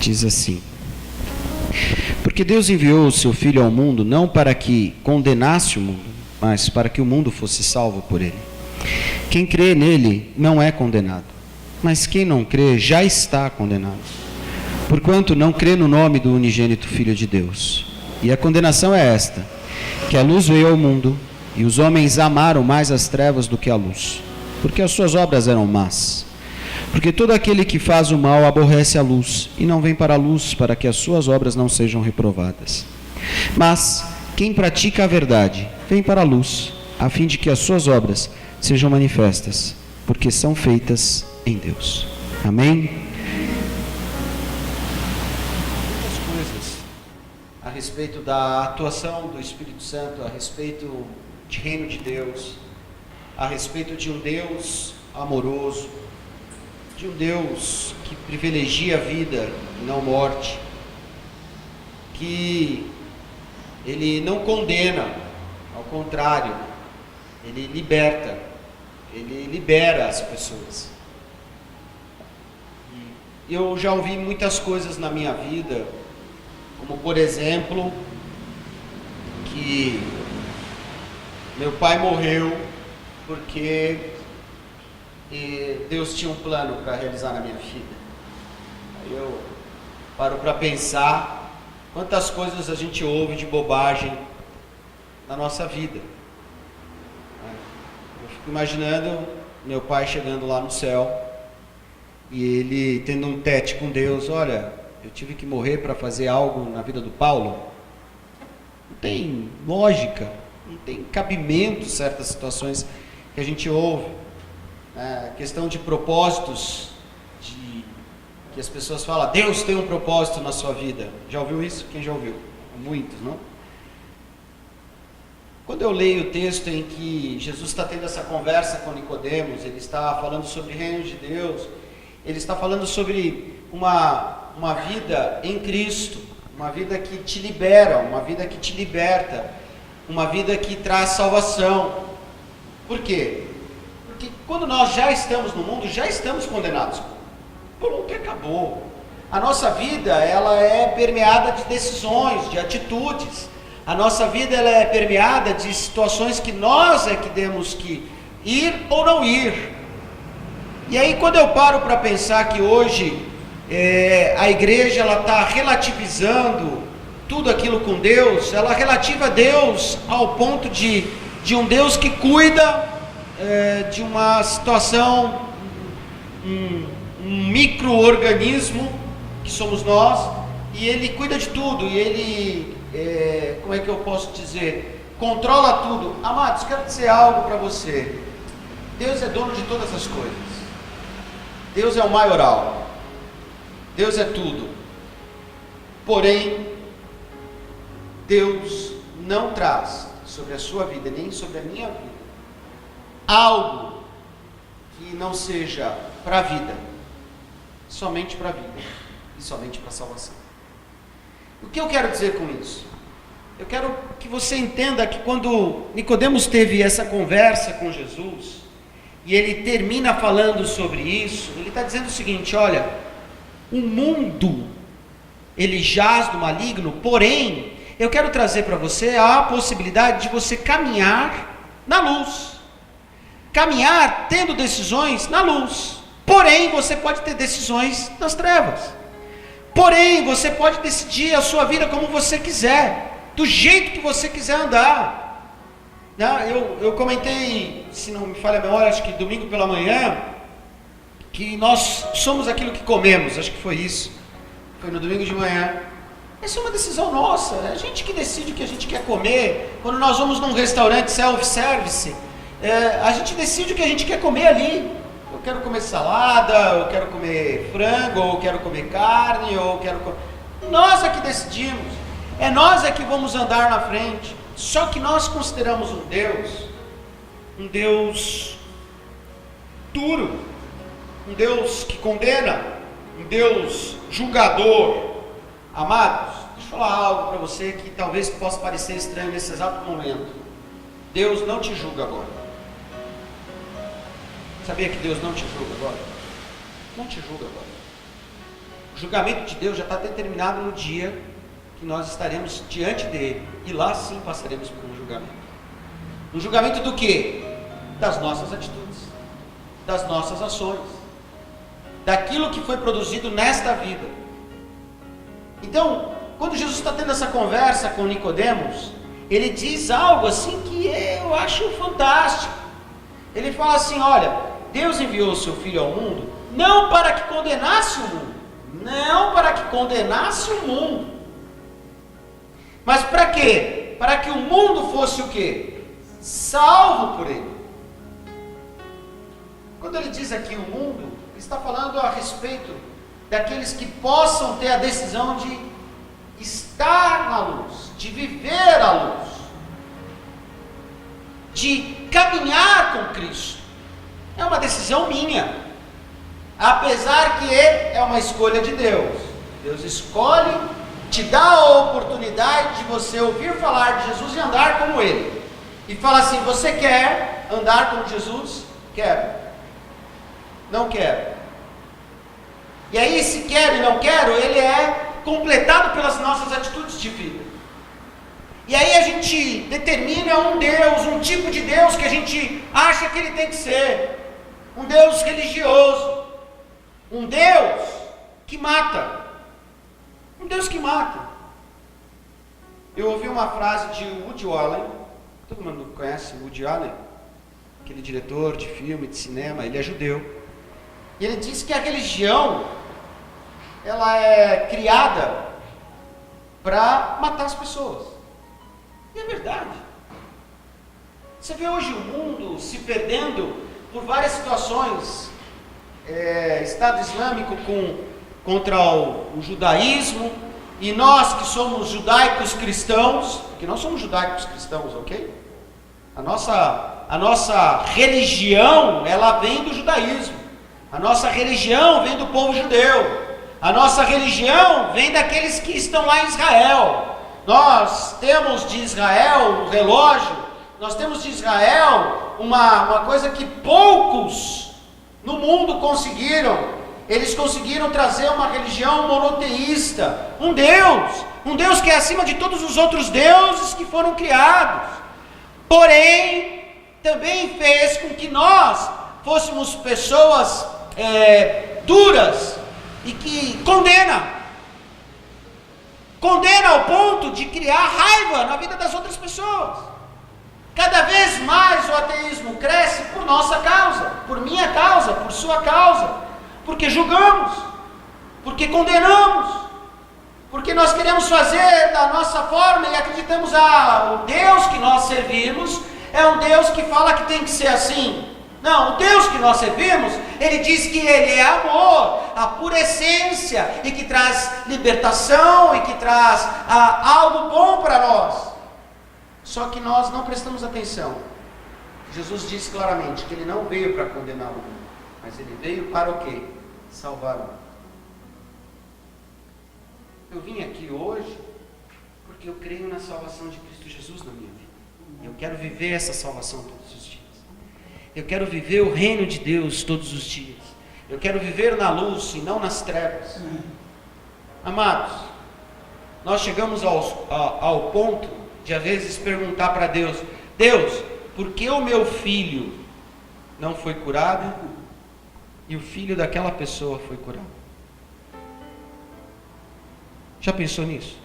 Diz assim: porque Deus enviou o seu Filho ao mundo não para que condenasse o mundo, mas para que o mundo fosse salvo por ele. Quem crê nele não é condenado, mas quem não crê já está condenado, porquanto não crê no nome do unigênito Filho de Deus. E a condenação é esta, que a luz veio ao mundo, e os homens amaram mais as trevas do que a luz, porque as suas obras eram más. Porque todo aquele que faz o mal aborrece a luz, e não vem para a luz, para que as suas obras não sejam reprovadas. Mas quem pratica a verdade, vem para a luz, a fim de que as suas obras sejam manifestas, porque são feitas em Deus. Amém? Muitas coisas a respeito da atuação do Espírito Santo, a respeito de reino de Deus, a respeito de um Deus amoroso, de um Deus que privilegia a vida e não morte, que Ele não condena, ao contrário, Ele liberta, Ele libera as pessoas. E eu já ouvi muitas coisas na minha vida, como por exemplo, que meu pai morreu porque Deus tinha um plano para realizar na minha vida. Aí eu paro para pensar quantas coisas a gente ouve de bobagem na nossa vida. Eu fico imaginando meu pai chegando lá no céu e ele tendo um tete com Deus: olha, eu tive que morrer para fazer algo na vida do Paulo. Não tem lógica, não tem cabimento certas situações que a gente ouve. Questão de propósitos, que as pessoas falam: Deus tem um propósito na sua vida. Já ouviu isso? Quem já ouviu? Muitos, não? Quando eu leio o texto em que Jesus está tendo essa conversa com Nicodemos, ele está falando sobre o reino de Deus, ele está falando sobre uma vida em Cristo, uma vida que te libera, uma vida que te liberta, uma vida que traz salvação. Por quê? Porque quando nós já estamos no mundo, já estamos condenados. Pronto, acabou. A nossa vida, ela é permeada de decisões, de atitudes. A nossa vida, ela é permeada de situações que nós é que temos que ir ou não ir. E aí, quando eu paro para pensar que hoje a igreja ela está relativizando tudo aquilo com Deus, ela relativa a Deus ao ponto de um Deus que cuida de uma situação, um micro-organismo que somos nós, e Ele cuida de tudo, e Ele, como é que eu posso dizer, controla tudo. Amados, quero dizer algo para você: Deus é dono de todas as coisas, Deus é o maioral, Deus é tudo. Porém, Deus não traz sobre a sua vida, nem sobre a minha vida, algo que não seja para a vida, somente para a vida e somente para a salvação. O que eu quero dizer com isso? Eu quero que você entenda que quando Nicodemos teve essa conversa com Jesus, e ele termina falando sobre isso, ele está dizendo o seguinte: olha, o mundo, ele jaz do maligno, porém, eu quero trazer para você a possibilidade de você caminhar na luz, caminhar tendo decisões na luz. Porém, você pode ter decisões nas trevas. Porém, você pode decidir a sua vida como você quiser, do jeito que você quiser andar. Eu comentei, se não me falha a memória, acho que domingo pela manhã, que nós somos aquilo que comemos. Acho que foi isso. Foi no domingo de manhã. Essa é uma decisão nossa. É a gente que decide o que a gente quer comer. Quando nós vamos num restaurante self-service, a gente decide o que a gente quer comer ali. Eu quero comer salada, eu quero comer frango, ou eu quero comer carne, ou eu quero comer... Nós é que decidimos. É nós é que vamos andar na frente. Só que nós consideramos um Deus duro, um Deus que condena, um Deus julgador. Amados, deixa eu falar algo para você que talvez possa parecer estranho nesse exato momento. Deus não te julga agora. Sabia que Deus não te julga agora? Não te julga agora. O julgamento de Deus já está determinado no dia que nós estaremos diante dele, e lá sim passaremos por um julgamento. Um julgamento do quê? Das nossas atitudes, das nossas ações, daquilo que foi produzido nesta vida. Então, quando Jesus está tendo essa conversa com Nicodemos, ele diz algo assim que eu acho fantástico. Ele fala assim: olha, Deus enviou o seu Filho ao mundo, não para que condenasse o mundo, não para que condenasse o mundo, mas para quê? Para que o mundo fosse o quê? Salvo por ele. Quando ele diz aqui o mundo, ele está falando a respeito daqueles que possam ter a decisão de estar na luz, de viver a luz, de caminhar com Cristo. É uma decisão minha, apesar que é uma escolha de Deus. Deus escolhe, te dá a oportunidade de você ouvir falar de Jesus e andar como Ele. E fala assim: você quer andar como Jesus? Quero. Não quero. E aí, se quero e não quero, ele é completado pelas nossas atitudes de vida. E aí a gente determina um Deus, um tipo de Deus que a gente acha que ele tem que ser. Um Deus religioso. Um Deus que mata. Um Deus que mata. Eu ouvi uma frase de Woody Allen. Todo mundo conhece Woody Allen? Aquele diretor de filme, de cinema. Ele é judeu. E ele disse que a religião, ela é criada para matar as pessoas. E é verdade. Você vê hoje o mundo se perdendo por várias situações. Estado Islâmico contra o judaísmo, e nós que somos judaicos cristãos, porque nós somos judaicos cristãos, ok? A nossa religião, ela vem do judaísmo. A nossa religião vem do povo judeu. A nossa religião vem daqueles que estão lá em Israel. Nós temos de Israel um relógio, nós temos de Israel uma coisa que poucos no mundo conseguiram. Eles conseguiram trazer uma religião monoteísta, um Deus que é acima de todos os outros deuses que foram criados. Porém, também fez com que nós fôssemos pessoas duras e que condena ao ponto de criar raiva na vida das outras pessoas. Cada vez mais o ateísmo cresce por nossa causa, por minha causa, por sua causa, porque julgamos, porque condenamos, porque nós queremos fazer da nossa forma e acreditamos o Deus que nós servimos é um Deus que fala que tem que ser assim. Não, o Deus que nós servimos, ele diz que ele é amor, a pura essência, e que traz libertação, e que traz algo bom para nós. Só que nós não prestamos atenção. Jesus disse claramente que ele não veio para condenar o mundo, mas ele veio para o quê? Salvar o mundo. Eu vim aqui hoje porque eu creio na salvação de Cristo Jesus na minha vida. Eu quero viver essa salvação todos os dias. Eu quero viver o reino de Deus todos os dias. Eu quero viver na luz e não nas trevas. Amados, nós chegamos ao ponto de às vezes perguntar para Deus: Deus, por que o meu filho não foi curado e o filho daquela pessoa foi curado? Já pensou nisso?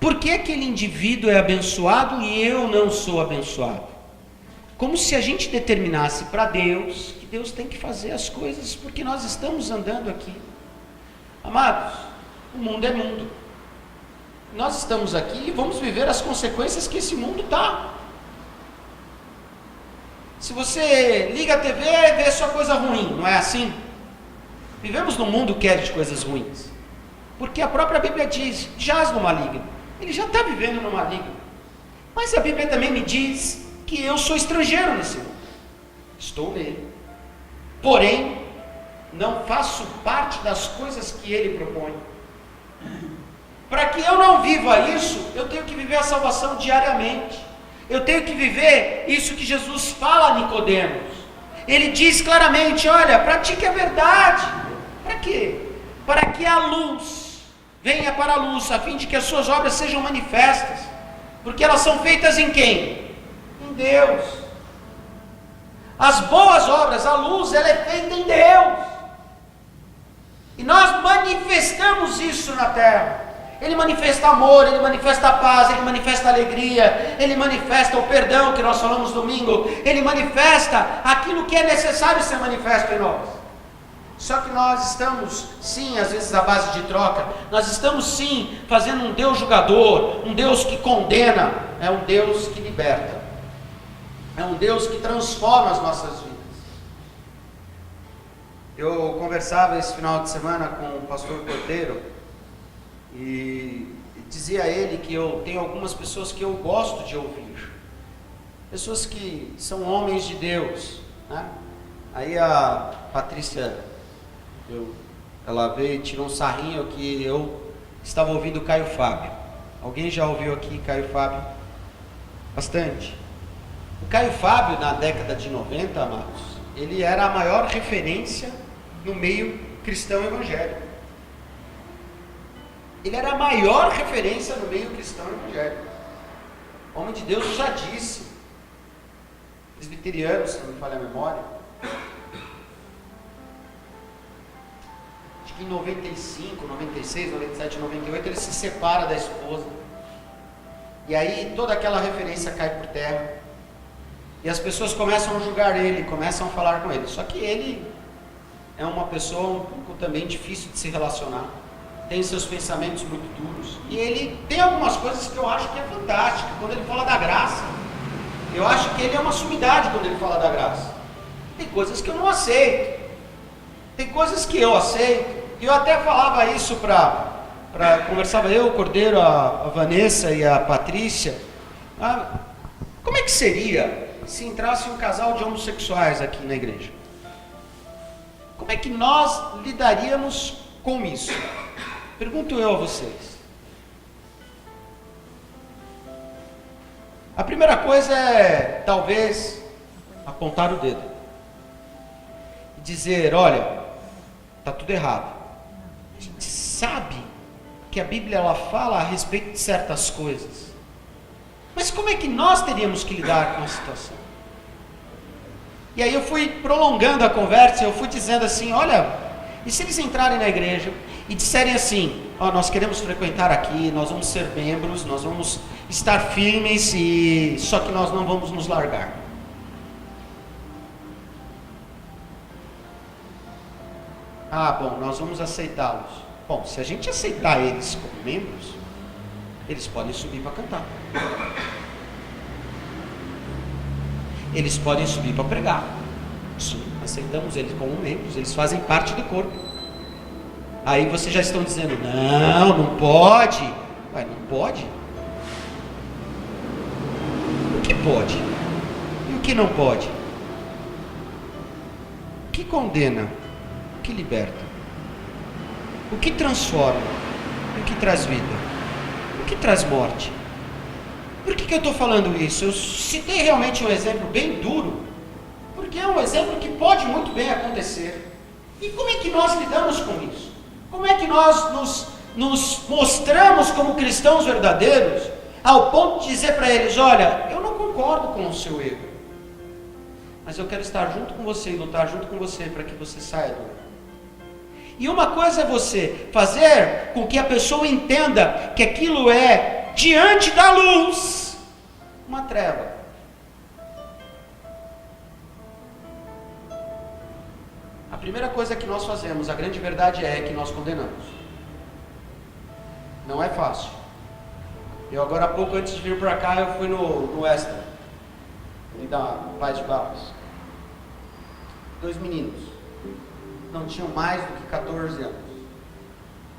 Por que aquele indivíduo é abençoado e eu não sou abençoado? Como se a gente determinasse para Deus que Deus tem que fazer as coisas porque nós estamos andando aqui. Amados, o mundo é mundo. Nós estamos aqui e vamos viver as consequências que esse mundo dá. Se você liga a TV e vê só coisa ruim, não é assim? Vivemos num mundo que é de coisas ruins. Porque a própria Bíblia diz: jaz no maligno. Ele já está vivendo no maligno. Mas a Bíblia também me diz que eu sou estrangeiro nesse mundo. Estou nele. Porém, não faço parte das coisas que ele propõe. Para que eu não viva isso, eu tenho que viver a salvação diariamente. Eu tenho que viver isso que Jesus fala a Nicodemos. Ele diz claramente: olha, pratique a verdade. Para quê? para que a luz venha para a luz, a fim de que as suas obras sejam manifestas, porque elas são feitas em quem? Em Deus. As boas obras, a luz, ela é feita em Deus, e nós manifestamos isso na terra. Ele manifesta amor, Ele manifesta paz, Ele manifesta alegria, Ele manifesta o perdão que nós falamos domingo, Ele manifesta aquilo que é necessário ser manifesto em nós. Só que nós estamos, sim, às vezes à base de troca, nós estamos sim fazendo um Deus julgador, um Deus que condena, é um Deus que liberta, é um Deus que transforma as nossas vidas. Eu conversava esse final de semana com o pastor Cordeiro, e dizia a ele que eu tenho algumas pessoas que eu gosto de ouvir, pessoas que são homens de Deus, né? Aí a Patrícia, ela veio e tirou um sarrinho que eu estava ouvindo Caio Fábio. Alguém já ouviu aqui Caio Fábio? Bastante. O Caio Fábio, na década de 90, amados, ele era a maior referência no meio cristão evangélico. Ele era a maior referência no meio cristão evangélico. Homem de Deus, já disse, presbiteriano, se não me falha a memória. Acho que em 95, 96, 97, 98 ele se separa da esposa. E aí toda aquela referência cai por terra. E as pessoas começam a julgar ele, começam a falar com ele. Só que ele é uma pessoa um pouco também difícil de se relacionar. Tem seus pensamentos muito duros, e ele tem algumas coisas que eu acho que é fantástica. Quando ele fala da graça, eu acho que ele é uma sumidade quando ele fala da graça. Tem coisas que eu não aceito, tem coisas que eu aceito, e eu até falava isso conversava eu, o Cordeiro, a Vanessa e a Patrícia, como é que seria se entrasse um casal de homossexuais aqui na igreja? Como é que nós lidaríamos com isso? Pergunto eu a vocês. A primeira coisa é, talvez, apontar o dedo e dizer, olha, está tudo errado. A gente sabe que a Bíblia ela fala a respeito de certas coisas, mas como é que nós teríamos que lidar com a situação? E aí eu fui prolongando a conversa, eu fui dizendo assim, olha, e se eles entrarem na igreja e disserem assim, nós queremos frequentar aqui, nós vamos ser membros, nós vamos estar firmes, só que nós não vamos nos largar. Bom, nós vamos aceitá-los. Bom, se a gente aceitar eles como membros, eles podem subir para cantar. Eles podem subir para pregar. Sim, aceitamos eles como membros, eles fazem parte do corpo. Aí vocês já estão dizendo, não pode. Ué, não pode? O que pode? E o que não pode? O que condena? O que liberta? O que transforma? O que traz vida? O que traz morte? Por que eu estou falando isso? Eu citei realmente um exemplo bem duro, porque é um exemplo que pode muito bem acontecer. E como é que nós lidamos com isso? Como é que nós nos mostramos como cristãos verdadeiros, ao ponto de dizer para eles, olha, eu não concordo com o seu erro, mas eu quero estar junto com você e lutar junto com você para que você saia do erro. E uma coisa é você fazer com que a pessoa entenda que aquilo é, diante da luz, uma treva. A primeira coisa que nós fazemos, a grande verdade é que nós condenamos. Não é fácil. Eu agora há pouco, antes de vir para cá, eu fui no Extra, ali da Paz de Barros. 2 meninos, não tinham mais do que 14 anos,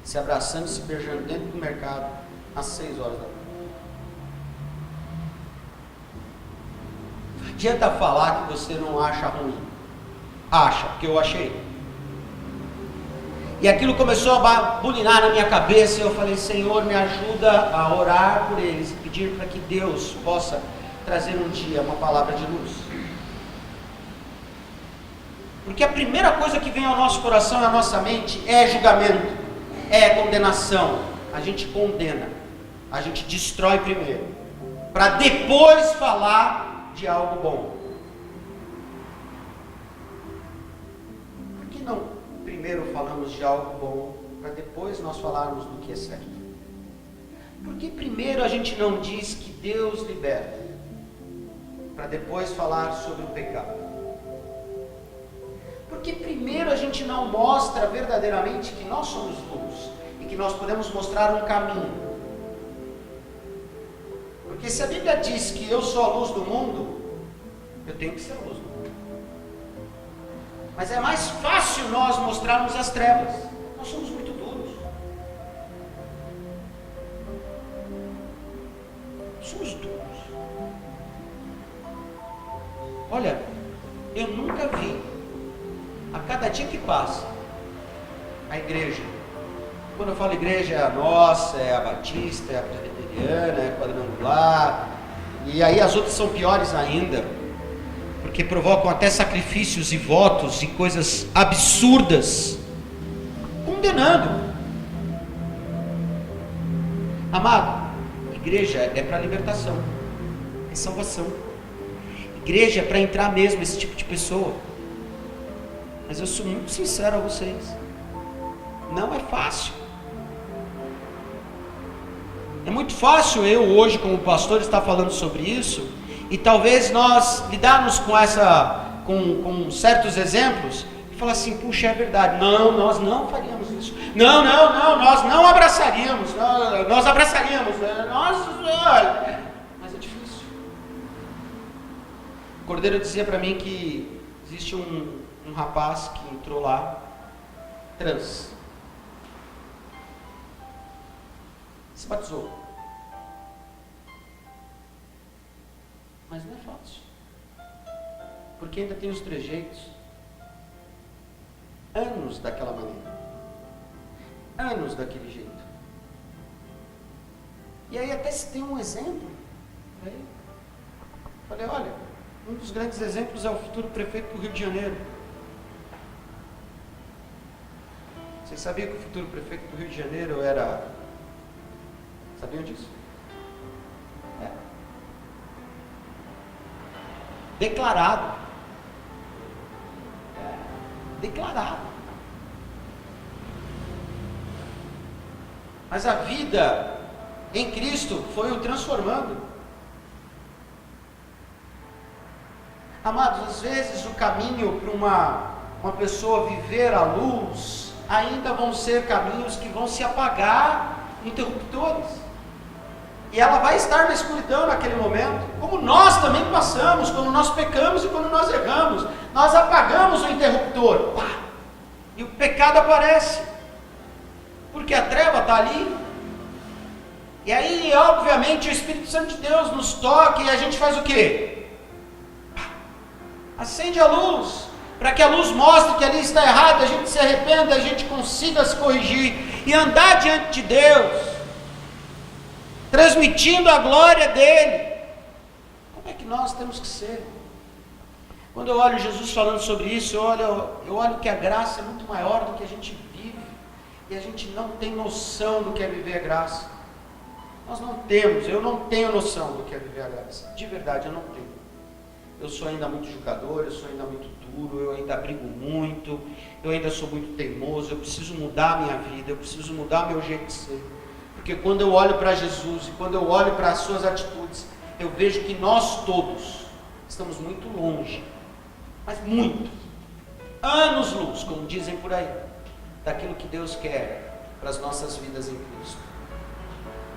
se abraçando e se beijando dentro do mercado, às 6 horas da manhã. Não adianta falar que você não acha ruim. Acha, porque eu achei. E aquilo começou a bulinar na minha cabeça, e eu falei, Senhor, me ajuda a orar por eles, e pedir para que Deus possa trazer um dia uma palavra de luz. Porque a primeira coisa que vem ao nosso coração e à nossa mente é julgamento. é condenação. A gente condena, a gente destrói primeiro, para depois falar de algo bom. Por que não primeiro falamos de algo bom, para depois nós falarmos do que é certo? Por que primeiro a gente não diz que Deus liberta, para depois falar sobre o pecado? Porque primeiro a gente não mostra verdadeiramente que nós somos luz e que nós podemos mostrar um caminho. Porque se a Bíblia diz que eu sou a luz do mundo, eu tenho que ser a luz do mundo. Mas é mais fácil nós mostrarmos as trevas. Nós somos muito duros. Somos duros. Olha, eu nunca vi, a cada dia que passa, a igreja, quando eu falo igreja, é a nossa, é a batista, é a presbiteriana, é a quadrangular, e aí as outras são piores ainda, porque provocam até sacrifícios e votos e coisas absurdas, condenando. Amado, igreja é para libertação, é salvação. Igreja é para entrar mesmo esse tipo de pessoa. Mas eu sou muito sincero a vocês, não é fácil. É muito fácil eu hoje como pastor estar falando sobre isso, e talvez nós lidarmos com certos exemplos e falar assim, puxa, é verdade, não, nós não faríamos isso, não, nós não abraçaríamos, nós abraçaríamos, mas é difícil. O Cordeiro dizia para mim que existe um rapaz que entrou lá, trans, se batizou, mas não é fácil, porque ainda tem os trejeitos, anos daquela maneira, anos daquele jeito. E aí até se tem um exemplo, aí, falei, olha, um dos grandes exemplos é o futuro prefeito do Rio de Janeiro. Vocês sabiam que o futuro prefeito do Rio de Janeiro era... Sabiam disso? É. Declarado. Declarado. Mas a vida em Cristo foi o transformando. Amados, às vezes o caminho para uma pessoa viver à luz ainda vão ser caminhos que vão se apagar, interruptores. E ela vai estar na escuridão naquele momento, como nós também passamos, quando nós pecamos e quando nós erramos. Nós apagamos o interruptor, pá, e o pecado aparece, porque a treva está ali. E aí, obviamente, o Espírito Santo de Deus nos toca e a gente faz o quê? Acende a luz, para que a luz mostre que ali está errado, a gente se arrependa, a gente consiga se corrigir e andar diante de Deus, transmitindo a glória dele. Como é que nós temos que ser? Quando eu olho Jesus falando sobre isso, eu olho que a graça é muito maior do que a gente vive, e a gente não tem noção do que é viver a graça. Nós não temos, eu não tenho noção do que é viver a graça, de verdade eu não tenho. Eu sou ainda muito julgador, eu sou ainda muito duro, eu ainda brigo muito, eu ainda sou muito teimoso, eu preciso mudar a minha vida, eu preciso mudar meu jeito de ser. Porque quando eu olho para Jesus e quando eu olho para as suas atitudes, eu vejo que nós todos estamos muito longe, mas muito, anos-luz, como dizem por aí, daquilo que Deus quer para as nossas vidas em Cristo.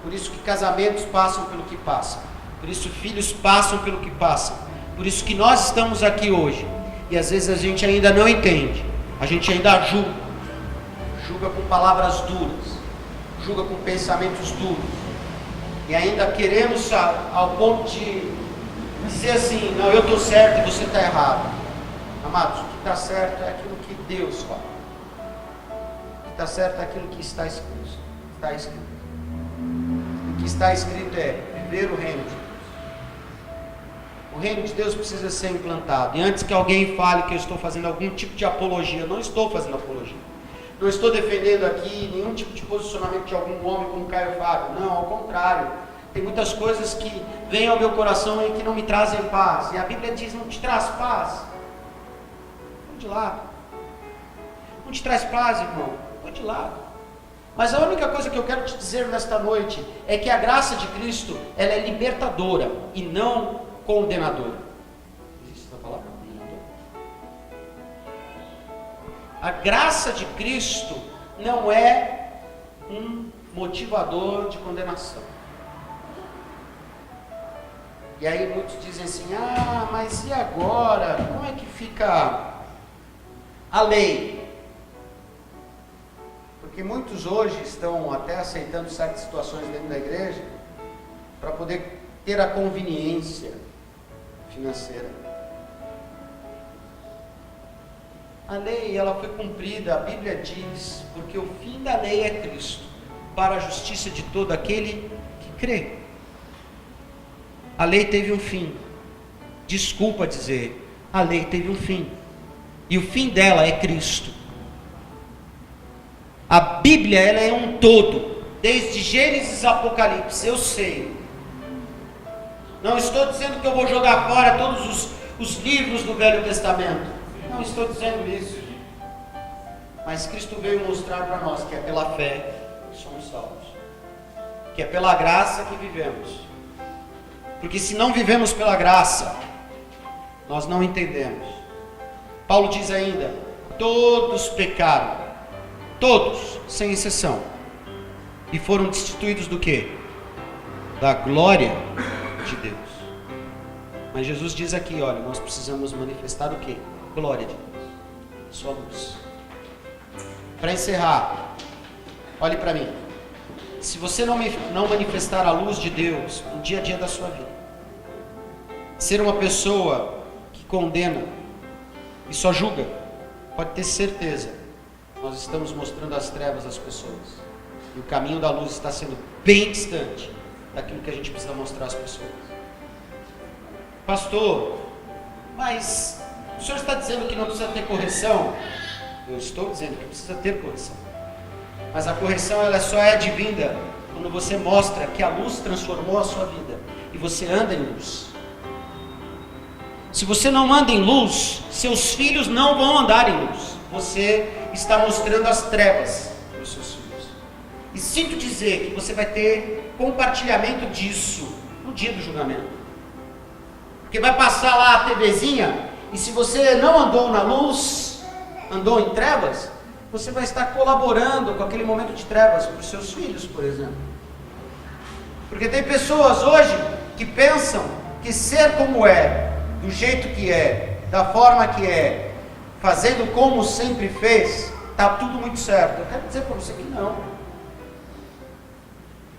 Por isso que casamentos passam pelo que passam, por isso filhos passam pelo que passam, por isso que nós estamos aqui hoje, e às vezes a gente ainda não entende, a gente ainda julga com palavras duras, julga com pensamentos duros, e ainda queremos ao ponto de dizer assim, não, eu estou certo e você está errado. Amados, o que está certo é aquilo que Deus fala, o que está certo é aquilo que está escrito. O que está escrito é viver o reino de Deus. O reino de Deus precisa ser implantado. E antes que alguém fale que eu estou fazendo algum tipo de apologia, eu não estou fazendo apologia. Não estou defendendo aqui nenhum tipo de posicionamento de algum homem como Caio Fábio. Não, ao contrário. Tem muitas coisas que vêm ao meu coração e que não me trazem paz. E a Bíblia diz, não te traz paz. Põe de lado. Não te traz paz, irmão. Põe de lado. Mas a única coisa que eu quero te dizer nesta noite é que a graça de Cristo, ela é libertadora e não condenadora. Existe essa palavra? Condenadora? A graça de Cristo não é um motivador de condenação. E aí muitos dizem assim, mas e agora? Como é que fica a lei? Porque muitos hoje estão até aceitando certas situações dentro da igreja para poder ter a conveniência financeira. A lei, ela foi cumprida, a Bíblia diz, porque o fim da lei é Cristo, para a justiça de todo aquele que crê. A lei teve um fim. Desculpa dizer, a lei teve um fim. E o fim dela é Cristo. A Bíblia, ela é um todo, desde Gênesis a Apocalipse, eu sei. Não estou dizendo que eu vou jogar fora todos os livros do Velho Testamento. Não estou dizendo isso. Mas Cristo veio mostrar para nós que é pela fé que somos salvos. Que é pela graça que vivemos. Porque se não vivemos pela graça, nós não entendemos. Paulo diz ainda, todos pecaram. Todos, sem exceção. E foram destituídos do quê? Da glória de Deus. Mas Jesus diz aqui, olha, nós precisamos manifestar o quê? Glória de Deus. Sua luz. Para encerrar, olhe para mim. Se você não manifestar a luz de Deus no dia a dia da sua vida, ser uma pessoa que condena e só julga, pode ter certeza, nós estamos mostrando as trevas às pessoas. E o caminho da luz está sendo bem distante daquilo que a gente precisa mostrar às pessoas. Pastor, mas o senhor está dizendo que não precisa ter correção? Eu estou dizendo que precisa ter correção. Mas a correção, ela só é advinda quando você mostra que a luz transformou a sua vida e você anda em luz. Se você não anda em luz, seus filhos não vão andar em luz. Você está mostrando as trevas para os seus filhos. E sinto dizer que você vai ter compartilhamento disso no dia do julgamento. Porque vai passar lá a TVzinha, e se você não andou na luz, andou em trevas, você vai estar colaborando com aquele momento de trevas para os seus filhos, por exemplo. Porque tem pessoas hoje que pensam que ser como é, do jeito que é, da forma que é, fazendo como sempre fez, está tudo muito certo. Eu quero dizer para você que não.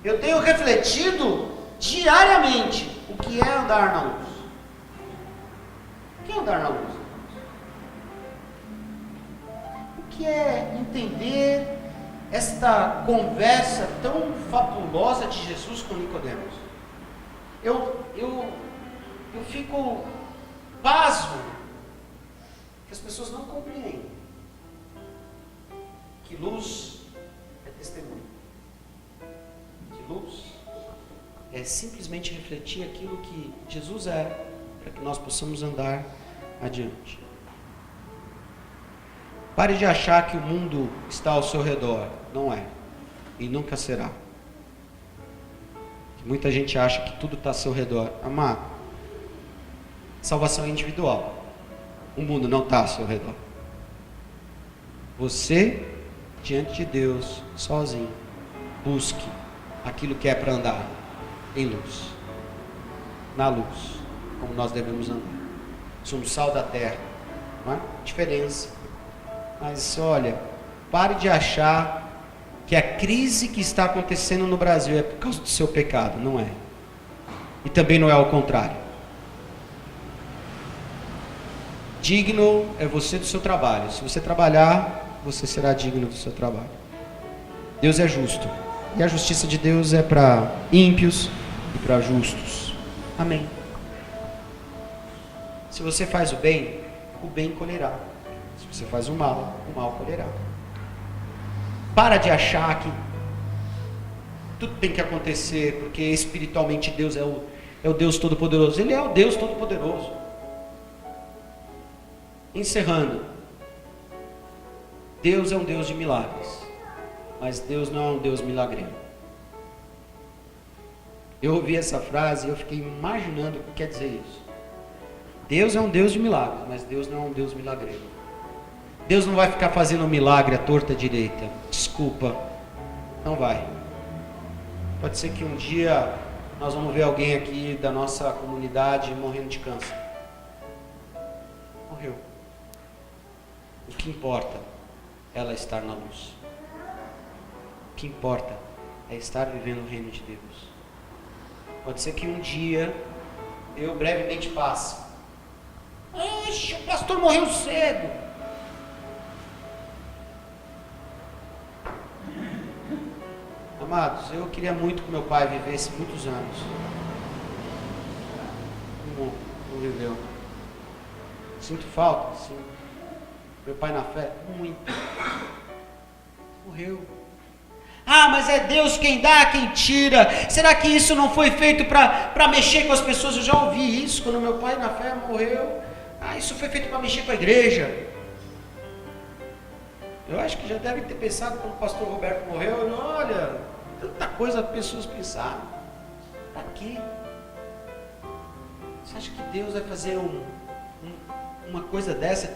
Eu tenho refletido diariamente o que é andar na luz. O que é andar na luz? O que é entender esta conversa tão fabulosa de Jesus com Nicodemos? Eu fico pasmo que as pessoas não compreendem que luz é testemunho, que luz é simplesmente refletir aquilo que Jesus é, para que nós possamos andar adiante. Pare de achar que o mundo está ao seu redor. Não é, e nunca será. Muita gente acha que tudo está ao seu redor. Amado, salvação é individual. O mundo não está ao seu redor. Você, diante de Deus, sozinho, busque aquilo que é para andar em luz, na luz, como nós devemos andar. Somos sal da terra, não é? Diferença. Mas olha, pare de achar que a crise que está acontecendo no Brasil é por causa do seu pecado. Não é. E também não é ao contrário. Digno é você do seu trabalho. Se você trabalhar, você será digno do seu trabalho. Deus é justo. E a justiça de Deus é para ímpios e para justos. Amém. Se você faz o bem colherá. Se você faz o mal colherá. Para de achar que tudo tem que acontecer, porque espiritualmente Deus é o Deus Todo-Poderoso. Ele é o Deus Todo-Poderoso. Encerrando. Deus é um Deus de milagres, mas Deus não é um Deus milagreiro. Eu ouvi essa frase e eu fiquei imaginando o que quer dizer isso. Deus é um Deus de milagres, mas Deus não é um Deus milagreiro. Deus não vai ficar fazendo milagre à torta à direita. Desculpa, não vai. Pode ser que um dia nós vamos ver alguém aqui da nossa comunidade morrendo de câncer. Morreu. O que importa é ela estar na luz. O que importa é estar vivendo o reino de Deus. Pode ser que um dia eu brevemente passe. Oxe, o pastor morreu cedo. Amados, eu queria muito que meu pai vivesse muitos anos. Não viveu. Sinto falta, sim. Meu pai na fé, muito. Morreu. Ah, mas é Deus quem dá, quem tira. Será que isso não foi feito para mexer com as pessoas? Eu já ouvi isso quando meu pai na fé morreu. Ah, isso foi feito para mexer com a igreja. Eu acho que já devem ter pensado quando o pastor Roberto morreu. Olha, tanta coisa as pessoas pensaram. Para quê? Você acha que Deus vai fazer uma coisa dessa?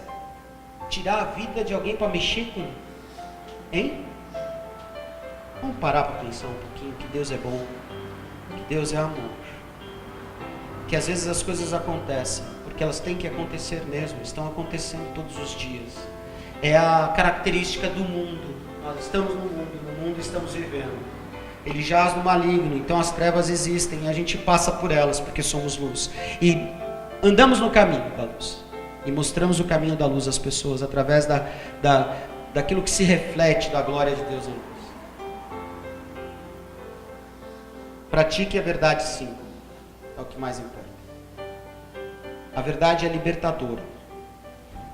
Tirar a vida de alguém para mexer com... Hein? Vamos parar para pensar um pouquinho que Deus é bom, que Deus é amor, que às vezes as coisas acontecem, porque elas têm que acontecer mesmo, estão acontecendo todos os dias. É a característica do mundo. Nós estamos no mundo estamos vivendo. Ele jaz no maligno, então as trevas existem e a gente passa por elas porque somos luz. E andamos no caminho da luz. E mostramos o caminho da luz às pessoas através daquilo que se reflete da glória de Deus em nós. Pratique a verdade, sim. É o que mais importa. A verdade é libertadora,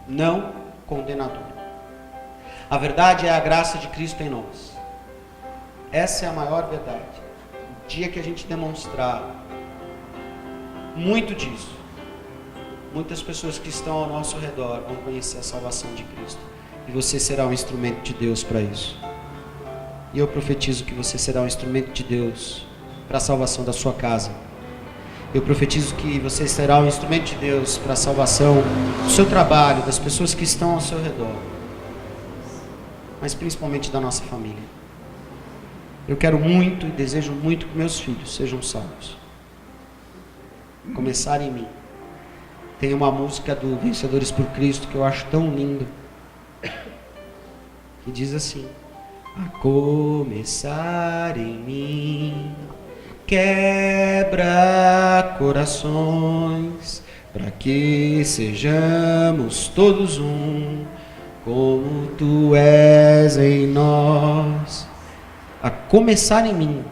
não condenadora. A verdade é a graça de Cristo em nós. Essa é a maior verdade. O dia que a gente demonstrar muito disso, muitas pessoas que estão ao nosso redor vão conhecer a salvação de Cristo. E você será um instrumento de Deus para isso. E eu profetizo que você será um instrumento de Deus para a salvação da sua casa. Eu profetizo que você será um instrumento de Deus para a salvação do seu trabalho, das pessoas que estão ao seu redor, mas principalmente da nossa família. Eu quero muito e desejo muito que meus filhos sejam salvos. Começar em mim. Tem uma música do Vencedores por Cristo que eu acho tão linda, que diz assim: a começar em mim, quebra corações, para que sejamos todos um, como tu és em nós. A começar em mim,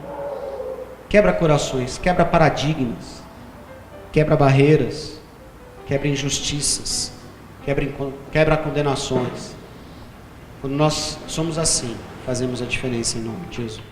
quebra corações, quebra paradigmas, quebra barreiras, quebra injustiças, quebra condenações. Quando nós somos assim, fazemos a diferença em nome de Jesus.